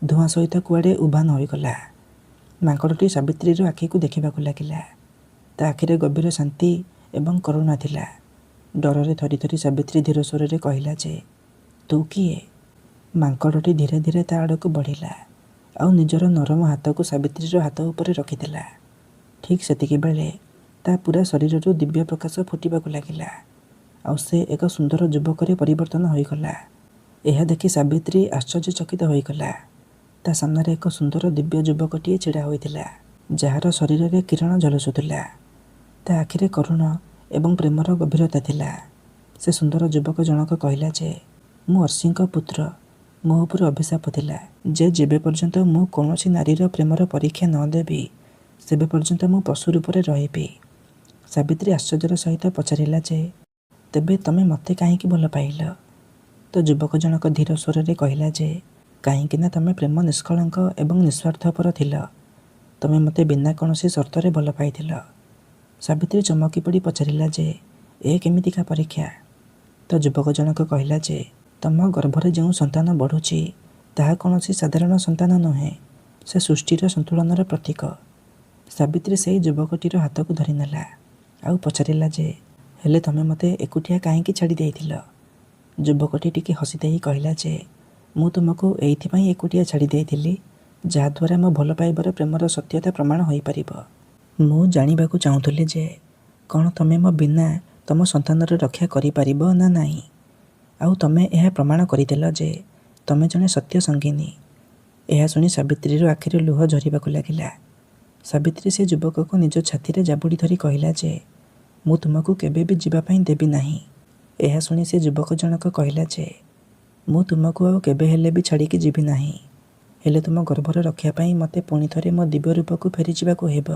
ଧୂଆଁ ସହିତ କୁଆଡ଼େ ଉଭାନ ହୋଇଗଲା। ମାଙ୍କଡ଼ଟି ସାବିତ୍ରୀର ଆଖିକୁ ଦେଖିବାକୁ ଲାଗିଲା। ତା ଆଖିରେ ଗଭୀର ଶାନ୍ତି ଏବଂ କରୁଣା ଥିଲା। ଡରରେ ଥରି ଥରି ସାବିତ୍ରୀ ଧୀର ସ୍ୱରରେ କହିଲା ଯେ, ତୁ କିଏ? ମାଙ୍କଡ଼ଟି ଧୀରେ ଧୀରେ ତା ଆଡ଼କୁ ବଢ଼ିଲା ଆଉ ନିଜର ନରମ ହାତକୁ ସାବିତ୍ରୀର ହାତ ଉପରେ ରଖିଥିଲା। ଠିକ୍ ସେତିକିବେଳେ ତା ପୁରା ଶରୀରରୁ ଦିବ୍ୟ ପ୍ରକାଶ ଫୁଟିବାକୁ ଲାଗିଲା ଆଉ ସେ ଏକ ସୁନ୍ଦର ଯୁବକରେ ପରିବର୍ତ୍ତନ ହୋଇଗଲା। ଏହା ଦେଖି ସାବିତ୍ରୀ ଆଶ୍ଚର୍ଯ୍ୟଚକିତ ହୋଇଗଲା। ତା ସାମ୍ନାରେ ଏକ ସୁନ୍ଦର ଦିବ୍ୟ ଯୁବକଟିଏ ଛିଡ଼ା ହୋଇଥିଲା, ଯାହାର ଶରୀରରେ କିରଣ ଝଲସୁଥିଲା। ତା ଆଖିରେ କରୁଣ ଏବଂ ପ୍ରେମର ଗଭୀରତା ଥିଲା। ସେ ସୁନ୍ଦର ଯୁବକ ଜଣକ କହିଲା ଯେ, ମୁଁ ଅର୍ଷିଙ୍କ ପୁତ୍ର। ମୋ ଉପରେ ଅଭିଶାପ ଥିଲା ଯେ ଯେବେ ପର୍ଯ୍ୟନ୍ତ ମୁଁ କୌଣସି ନାରୀର ପ୍ରେମର ପରୀକ୍ଷା ନ ଦେବି ସେବେ ପର୍ଯ୍ୟନ୍ତ ମୁଁ ପଶୁ ରୂପରେ ରହିବି। ସାବିତ୍ରୀ ଆଶ୍ଚର୍ଯ୍ୟର ସହିତ ପଚାରିଲା ଯେ, ତେବେ ତମେ ମୋତେ କାହିଁକି ଭଲ ପାଇଲ? ତ ଯୁବକ ଜଣକ ଧୀର ସ୍ୱରରେ କହିଲା ଯେ, କାହିଁକିନା ତମେ ପ୍ରେମ ନିଷ୍କଳଙ୍କ ଏବଂ ନିଃସ୍ୱାର୍ଥପର ଥିଲ। ତମେ ମୋତେ ବିନା କୌଣସି ସର୍ତ୍ତରେ ଭଲ ପାଇଥିଲ। ସାବିତ୍ରୀ ଚମକି ପଡ଼ି ପଚାରିଲା ଯେ, ଏ କେମିତିକା ପରୀକ୍ଷା? ତ ଯୁବକ ଜଣକ କହିଲା ଯେ, ତମ ଗର୍ଭରେ ଯେଉଁ ସନ୍ତାନ ବଢ଼ୁଛି ତାହା କୌଣସି ସାଧାରଣ ସନ୍ତାନ ନୁହେଁ, ସେ ସୃଷ୍ଟିର ସନ୍ତୁଳନର ପ୍ରତୀକ। ସାବିତ୍ରୀ ସେହି ଯୁବକଟିର ହାତକୁ ଧରିନେଲା ଆଉ ପଚାରିଲା ଯେ, ହେଲେ ତମେ ମୋତେ ଏକୁଟିଆ କାହିଁକି ଛାଡ଼ି ଦେଇଥିଲ? ଯୁବକଟି ଟିକେ ହସିଦେଇ କହିଲା ଯେ, ମୁଁ ତୁମକୁ ଏଇଥିପାଇଁ ଏକୁଟିଆ ଛାଡ଼ି ଦେଇଥିଲି ଯାହାଦ୍ୱାରା ମୋ ଭଲ ପାଇବାର ପ୍ରେମର ସତ୍ୟତା ପ୍ରମାଣ ହୋଇପାରିବ। ମୁଁ ଜାଣିବାକୁ ଚାହୁଁଥିଲି ଯେ କ'ଣ ତମେ ମୋ ବିନା ତମ ସନ୍ତାନର ରକ୍ଷା କରିପାରିବ ନା ନାହିଁ। ଆଉ ତମେ ଏହା ପ୍ରମାଣ କରିଦେଲ ଯେ ତମେ ଜଣେ ସତ୍ୟ ସଙ୍ଗିନୀ। ଏହା ଶୁଣି ସାବିତ୍ରୀର ଆଖିରୁ ଲୁହ ଝରିବାକୁ ଲାଗିଲା। ସାବିତ୍ରୀ ସେ ଯୁବକକୁ ନିଜ ଛାତିରେ ଜାବୁଡ଼ି ଧରି କହିଲା ଯେ, ମୁଁ ତୁମକୁ କେବେ ବି ଯିବା ପାଇଁ ଦେବି ନାହିଁ। ଏହା ଶୁଣି ସେ ଯୁବକ ଜଣକ କହିଲା ଯେ, ମୁଁ ତୁମକୁ ଆଉ କେବେ ହେଲେ ବି ଛାଡ଼ିକି ଯିବି ନାହିଁ। ହେଲେ ତୁମ ଗର୍ଭର ରକ୍ଷା ପାଇଁ ମୋତେ ପୁଣି ଥରେ ମୋ ଦିବ୍ୟ ରୂପକୁ ଫେରିଯିବାକୁ ହେବ।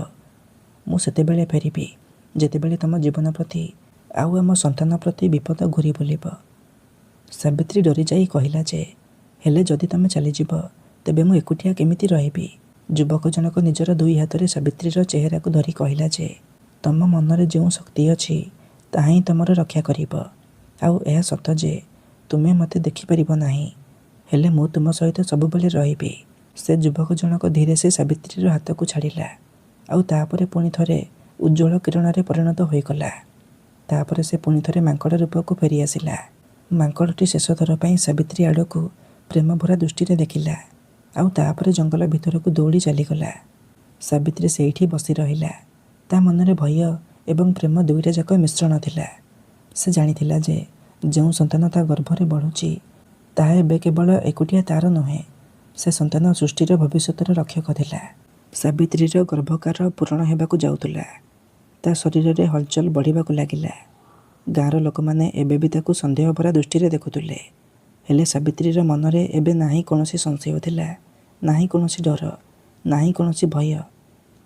ମୁଁ ସେତେବେଳେ ଫେରିବି ଯେତେବେଳେ ତମ ଜୀବନ ପ୍ରତି ଆଉ ଆମ ସନ୍ତାନ ପ୍ରତି ବିପଦ ଘୁରି ବୁଲିବ। ସାବିତ୍ରୀ ଡରିଯାଇ କହିଲା ଯେ, ହେଲେ ଯଦି ତମେ ଚାଲିଯିବ ତେବେ ମୁଁ ଏକୁଟିଆ କେମିତି ରହିବି? ଯୁବକ ଜଣକ ନିଜର ଦୁଇ ହାତରେ ସାବିତ୍ରୀର ଚେହେରାକୁ ଧରି କହିଲା ଯେ, ତମ ମନରେ ଯେଉଁ ଶକ୍ତି ଅଛି ତାହା ହିଁ ତମର ରକ୍ଷା କରିବ। ଆଉ ଏହା ସତ ଯେ ତୁମେ ମୋତେ ଦେଖିପାରିବ ନାହିଁ, ହେଲେ ମୁଁ ତୁମ ସହିତ ସବୁବେଳେ ରହିବି। ସେ ଯୁବକ ଜଣକ ଧୀରେ ସେ ସାବିତ୍ରୀର ହାତକୁ ଛାଡ଼ିଲା ଆଉ ତାପରେ ପୁଣି ଥରେ ଉଜ୍ଜ୍ୱଳ କିରଣରେ ପରିଣତ ହୋଇଗଲା। ତାପରେ ସେ ପୁଣି ଥରେ ମାଙ୍କଡ଼ ରୂପକୁ ଫେରିଆସିଲା। ମାଙ୍କଡ଼ଟି ଶେଷ ଥର ପାଇଁ ସାବିତ୍ରୀ ଆଡ଼କୁ ପ୍ରେମ ଭରା ଦୃଷ୍ଟିରେ ଦେଖିଲା ଆଉ ତାପରେ ଜଙ୍ଗଲ ଭିତରକୁ ଦୌଡ଼ି ଚାଲିଗଲା। ସାବିତ୍ରୀ ସେଇଠି ବସି ରହିଲା। ତା ମନରେ ଭୟ ଏବଂ ପ୍ରେମ ଦୁଇଟା ଯାକ ମିଶ୍ରଣ ଥିଲା। ସେ ଜାଣିଥିଲା ଯେ ଯେଉଁ ସନ୍ତାନ ତା ଗର୍ଭରେ ବଢ଼ୁଛି ତାହା ଏବେ କେବଳ ଏକୁଟିଆ ତାର ନୁହେଁ, ସେ ସନ୍ତାନ ସୃଷ୍ଟିର ଭବିଷ୍ୟତର ରକ୍ଷକ ଥିଲା। ସାବିତ୍ରୀର ଗର୍ଭକାର ପୂରଣ ହେବାକୁ ଯାଉଥିଲା। ତା ଶରୀରରେ ହଲଚଲ ବଢ଼ିବାକୁ ଲାଗିଲା। ଗାଁର ଲୋକମାନେ ଏବେ ବି ତାକୁ ସନ୍ଦେହ ଭରା ଦୃଷ୍ଟିରେ ଦେଖୁଥିଲେ। ହେଲେ ସାବିତ୍ରୀର ମନରେ ଏବେ ନାହିଁ କୌଣସି ସଂଶୟ ଥିଲା, ନାହିଁ କୌଣସି ଡର, ନାହିଁ କୌଣସି ଭୟ।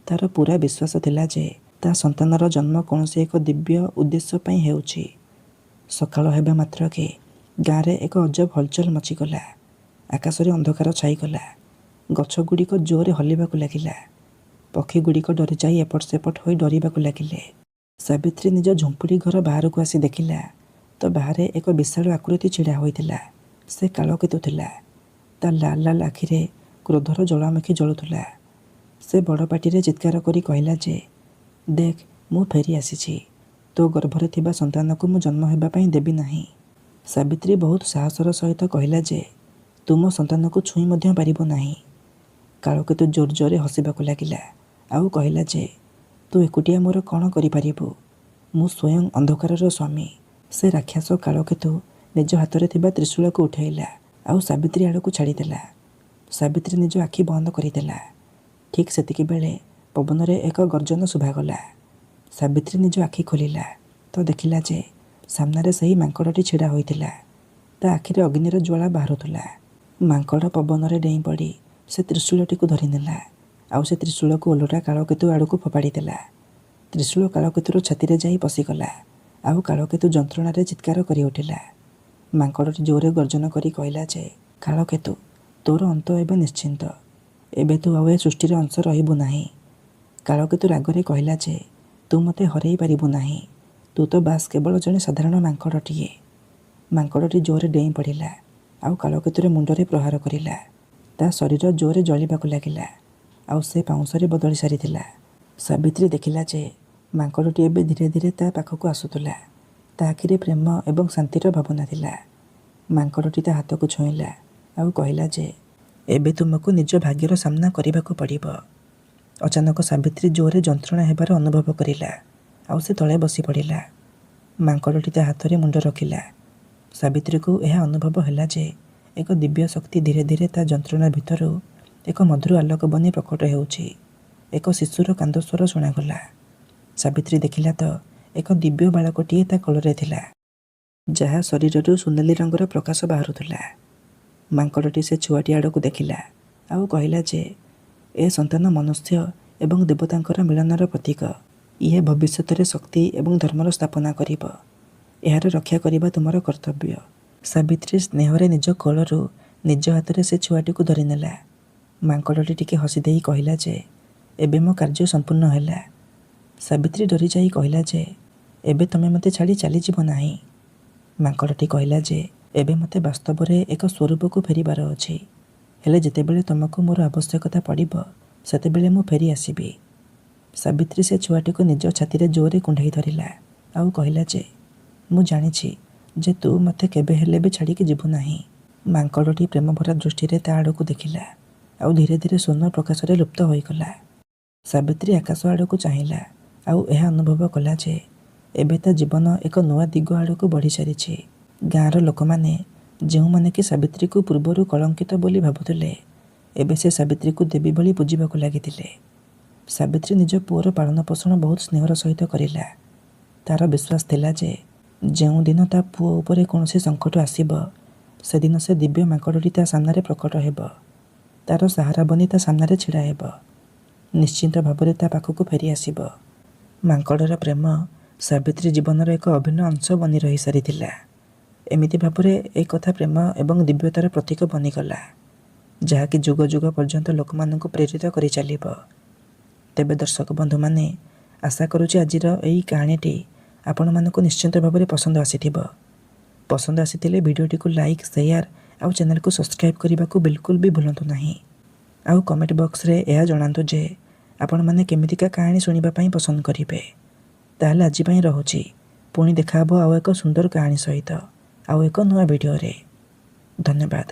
ତାର ପୁରା ବିଶ୍ୱାସ ଥିଲା ଯେ ତା ସନ୍ତାନର ଜନ୍ମ କୌଣସି ଏକ ଦିବ୍ୟ ଉଦ୍ଦେଶ୍ୟ ପାଇଁ ହେଉଛି। ସକାଳ ହେବା ମାତ୍ରକେ ଗାଁରେ ଏକ ଅଜବ ହଲଚଲ ମଚିଗଲା। ଆକାଶରେ ଅନ୍ଧକାର ଛାଇଗଲା। ଗଛଗୁଡ଼ିକ ଜୋରରେ ହଲିବାକୁ ଲାଗିଲା। ପକ୍ଷୀଗୁଡ଼ିକ ଡରିଯାଇ ଏପଟ ସେପଟ ହୋଇ ଡରିବାକୁ ଲାଗିଲେ। ସାବିତ୍ରୀ ନିଜ ଝୁମ୍ପୁଡ଼ି ଘର ବାହାରକୁ ଆସି ଦେଖିଲା ତ ବାହାରେ ଏକ ବିଶାଳ ଆକୃତି ଛିଡ଼ା ହୋଇଥିଲା। ସେ କାଳକେତୁ ଥିଲା। ତା ଲାଲ ଲାଲ ଆଖିରେ କ୍ରୋଧର ଜ୍ୱାଳାମୁଖୀ ଜଳୁଥିଲା। ସେ ବଡ଼ ପାଟିରେ ଚିତ୍କାର କରି କହିଲା ଯେ, ଦେଖ ମୁଁ ଫେରି ଆସିଛି। ତୋ ଗର୍ଭରେ ଥିବା ସନ୍ତାନକୁ ମୁଁ ଜନ୍ମ ହେବା ପାଇଁ ଦେବି ନାହିଁ। ସାବିତ୍ରୀ ବହୁତ ସାହସର ସହିତ କହିଲା ଯେ, ତୁ ମୋ ସନ୍ତାନକୁ ଛୁଇଁ ମଧ୍ୟ ପାରିବୁ ନାହିଁ। କାଳକେତୁ ଜୋର ଜୋରରେ ହସିବାକୁ ଲାଗିଲା ଆଉ କହିଲା ଯେ, ତୁ ଏକୁଟିଆ ମୋର କ'ଣ କରିପାରିବୁ? ମୁଁ ସ୍ୱୟଂ ଅନ୍ଧକାରର ସ୍ୱାମୀ। ସେ ରାକ୍ଷସ କାଳକେତୁ ନିଜ ହାତରେ ଥିବା ତ୍ରିଶୂଳକୁ ଉଠାଇଲା ଆଉ ସାବିତ୍ରୀ ଆଡ଼କୁ ଛାଡ଼ିଦେଲା। ସାବିତ୍ରୀ ନିଜ ଆଖି ବନ୍ଦ କରିଦେଲା। ଠିକ୍ ସେତିକି ବେଳେ ପବନରେ ଏକ ଗର୍ଜନ ଶୁଭାଗଲା। ସାବିତ୍ରୀ ନିଜ ଆଖି ଖୋଲିଲା ତ ଦେଖିଲା ଯେ ସାମ୍ନାରେ ସେହି ମାଙ୍କଡ଼ଟି ଛିଡ଼ା ହୋଇଥିଲା। ତା ଆଖିରେ ଅଗ୍ନିର ଜ୍ୱାଳା ବାହାରୁଥିଲା। ମାଙ୍କଡ଼ ପବନରେ ଡେଇଁ ପଡ଼ି ସେ ତ୍ରିଶୂଳଟିକୁ ଧରିନେଲା ଆଉ ସେ ତ୍ରିଶୂଳକୁ ଓଲଟା କାଳକେତୁ ଆଡ଼କୁ ଫୋପାଡ଼ି ଦେଲା। ତ୍ରିଶୂଳ କାଳକେତୁର ଛାତିରେ ଯାଇ ପଶିଗଲା ଆଉ କାଳକେତୁ ଯନ୍ତ୍ରଣାରେ ଚିତ୍କାର କରି ଉଠିଲା। ମାଙ୍କଡ଼ଟି ଜୋରରେ ଗର୍ଜନ କରି କହିଲା ଯେ, କାଳକେତୁ ତୋର ଅନ୍ତ ଏବେ ନିଶ୍ଚିନ୍ତ। ଏବେ ତୁ ଆଉ ଏ ସୃଷ୍ଟିର ଅଂଶ ରହିବୁ ନାହିଁ। କାଳକେତୁ ରାଗରେ କହିଲା ଯେ, ତୁ ମୋତେ ହରେଇ ପାରିବୁ ନାହିଁ। ତୁ ତ ବାସ୍ କେବଳ ଜଣେ ସାଧାରଣ ମାଙ୍କଡ଼ଟିଏ। ମାଙ୍କଡ଼ଟି ଜୋରରେ ଡେଇଁ ପଡ଼ିଲା ଆଉ କାଳକେତୁର ମୁଣ୍ଡରେ ପ୍ରହାର କରିଲା। ତା ଶରୀର ଜୋରରେ ଜଳିବାକୁ ଲାଗିଲା ଆଉ ସେ ପାଉଁଶରେ ବଦଳି ସାରିଥିଲା। ସାବିତ୍ରୀ ଦେଖିଲା ଯେ ମାଙ୍କଡ଼ଟି ଏବେ ଧୀରେ ଧୀରେ ତା ପାଖକୁ ଆସୁଥିଲା। ତା ଆଖିରେ ପ୍ରେମ ଏବଂ ଶାନ୍ତିର ଭାବନା ଥିଲା। ମାଙ୍କଡ଼ଟି ତା ହାତକୁ ଛୁଇଁଲା ଆଉ କହିଲା ଯେ, ଏବେ ତୁମକୁ ନିଜ ଭାଗ୍ୟର ସାମ୍ନା କରିବାକୁ ପଡ଼ିବ। ଅଚାନକ ସାବିତ୍ରୀ ଜୋରରେ ଯନ୍ତ୍ରଣା ହେବାର ଅନୁଭବ କରିଲା ଆଉ ସେ ତଳେ ବସି ପଡ଼ିଲା। ମାଙ୍କଡ଼ଟି ତା ହାତରେ ମୁଣ୍ଡ ରଖିଲା। ସାବିତ୍ରୀକୁ ଏହା ଅନୁଭବ ହେଲା ଯେ ଏକ ଦିବ୍ୟ ଶକ୍ତି ଧୀରେ ଧୀରେ ତା ଯନ୍ତ୍ରଣା ଭିତରୁ ଏକ ମଧୁର ଆଲୋକ ବନି ପ୍ରକଟ ହେଉଛି। ଏକ ଶିଶୁର କାନ୍ଦ ସ୍ୱର ଶୁଣାଗଲା। ସାବିତ୍ରୀ ଦେଖିଲା ତ ଏକ ଦିବ୍ୟ ବାଳକଟିଏ ତା କୋଳରେ ଥିଲା, ଯାହା ଶରୀରରୁ ସୁନେଲି ରଙ୍ଗର ପ୍ରକାଶ ବାହାରୁଥିଲା। ମାଙ୍କଡ଼ଟି ସେ ଛୁଆଟି ଆଡ଼କୁ ଦେଖିଲା ଆଉ କହିଲା ଯେ, ଏ ସନ୍ତାନ ମନୁଷ୍ୟ ଏବଂ ଦେବତାଙ୍କର ମିଳନର ପ୍ରତୀକ। ଇଏ ଭବିଷ୍ୟତରେ ଶକ୍ତି ଏବଂ ଧର୍ମର ସ୍ଥାପନା କରିବ। ଏହାର ରକ୍ଷା କରିବା ତୁମର କର୍ତ୍ତବ୍ୟ। ସାବିତ୍ରୀ ସ୍ନେହରେ ନିଜ କୋଳରୁ ନିଜ ହାତରେ ସେ ଛୁଆଟିକୁ ଧରିନେଲା। ମାଙ୍କଡ଼ଟି ଟିକେ ହସି ଦେଇ କହିଲା ଯେ, ଏବେ ମୋ କାର୍ଯ୍ୟ ସମ୍ପୂର୍ଣ୍ଣ ହେଲା। ସାବିତ୍ରୀ ଡରି ଯାଇ କହିଲା ଯେ, ଏବେ ତମେ ମୋତେ ଛାଡ଼ି ଚାଲିଯିବ ନାହିଁ। ମାଙ୍କଡ଼ଟି କହିଲା ଯେ, ଏବେ ମୋତେ ବାସ୍ତବରେ ଏକ ସ୍ୱରୂପକୁ ଫେରିବାର ଅଛି। ହେଲେ ଯେତେବେଳେ ତୁମକୁ ମୋର ଆବଶ୍ୟକତା ପଡ଼ିବ ସେତେବେଳେ ମୁଁ ଫେରି ଆସିବି। ସାବିତ୍ରୀ ସେ ଛୁଆଟିକୁ ନିଜ ଛାତିରେ ଜୋରରେ କୁଣ୍ଢାଇ ଧରିଲା ଆଉ କହିଲା ଯେ, ମୁଁ ଜାଣିଛି ଯେ ତୁ ମୋତେ କେବେ ହେଲେ ବି ଛାଡ଼ିକି ଯିବୁ ନାହିଁ। ମାଙ୍କଡ଼ଟି ପ୍ରେମଭରା ଦୃଷ୍ଟିରେ ତା ଆଡ଼କୁ ଦେଖିଲା ଆଉ ଧୀରେ ଧୀରେ ସ୍ୱର୍ଣ୍ଣ ପ୍ରକାଶରେ ଲୁପ୍ତ ହୋଇଗଲା। ସାବିତ୍ରୀ ଆକାଶ ଆଡ଼କୁ ଚାହିଁଲା ଆଉ ଏହା ଅନୁଭବ କଲା ଯେ ଏବେ ତା ଜୀବନ ଏକ ନୂଆ ଦିଗ ଆଡ଼କୁ ବଢ଼ି ସାରିଛି। ଗାଁର ଲୋକମାନେ ଯେଉଁମାନେ କି ସାବିତ୍ରୀକୁ ପୂର୍ବରୁ କଳଙ୍କିତ ବୋଲି ଭାବୁଥିଲେ, ଏବେ ସେ ସାବିତ୍ରୀକୁ ଦେବୀ ଭଳି ପୂଜିବାକୁ ଲାଗିଥିଲେ। ସାବିତ୍ରୀ ନିଜ ପୁଅର ପାଳନ ପୋଷଣ ବହୁତ ସ୍ନେହର ସହିତ କରିଲା। ତାର ବିଶ୍ୱାସ ଥିଲା ଯେ ଯେଉଁଦିନ ତା ପୁଅ ଉପରେ କୌଣସି ସଙ୍କଟ ଆସିବ ସେଦିନ ସେ ଦିବ୍ୟ ମାଙ୍କଡ଼ଟି ତା ସାମ୍ନାରେ ପ୍ରକଟ ହେବ। ତାର ସାହାରା ବନି ତା ସାମ୍ନାରେ ଛିଡ଼ା ହେବ। ନିଶ୍ଚିନ୍ତ ଭାବରେ ତା ପାଖକୁ ଫେରି ଆସିବ। ମାଙ୍କଡ଼ର ପ୍ରେମ ସାବିତ୍ରୀ ଜୀବନର ଏକ ଅଭିନ୍ନ ଅଂଶ ବନି ରହିସାରିଥିଲା। ଏମିତି ଭାବରେ ଏ କଥା ପ୍ରେମ ଏବଂ ଦିବ୍ୟତାର ପ୍ରତୀକ ବନିଗଲା, ଯାହାକି ଯୁଗ ଯୁଗ ପର୍ଯ୍ୟନ୍ତ ଲୋକମାନଙ୍କୁ ପ୍ରେରିତ କରି ଚାଲିବ। ତେବେ ଦର୍ଶକ ବନ୍ଧୁମାନେ, ଆଶା କରୁଛି ଆଜିର ଏହି କାହାଣୀଟି ଆପଣମାନଙ୍କୁ ନିଶ୍ଚିନ୍ତ ଭାବରେ ପସନ୍ଦ ଆସିଥିବ। ପସନ୍ଦ ଆସିଥିଲେ ଭିଡ଼ିଓଟିକୁ ଲାଇକ୍, ସେୟାର ଆଉ ଚ୍ୟାନେଲକୁ ସବସ୍କ୍ରାଇବ୍ କରିବାକୁ ବିଲକୁଲ ବି ଭୁଲନ୍ତୁ ନାହିଁ। ଆଉ କମେଣ୍ଟ ବକ୍ସରେ ଏହା ଜଣାନ୍ତୁ ଯେ ଆପଣମାନେ କେମିତିକା କାହାଣୀ ଶୁଣିବା ପାଇଁ ପସନ୍ଦ କରିବେ। ତାହେଲେ ଆଜି ପାଇଁ ରହୁଛି। ପୁଣି ଦେଖା ହେବ ଆଉ ଏକ ସୁନ୍ଦର କାହାଣୀ ସହିତ ଆଉ ଏକ ନୂଆ ଭିଡ଼ିଓରେ। ଧନ୍ୟବାଦ।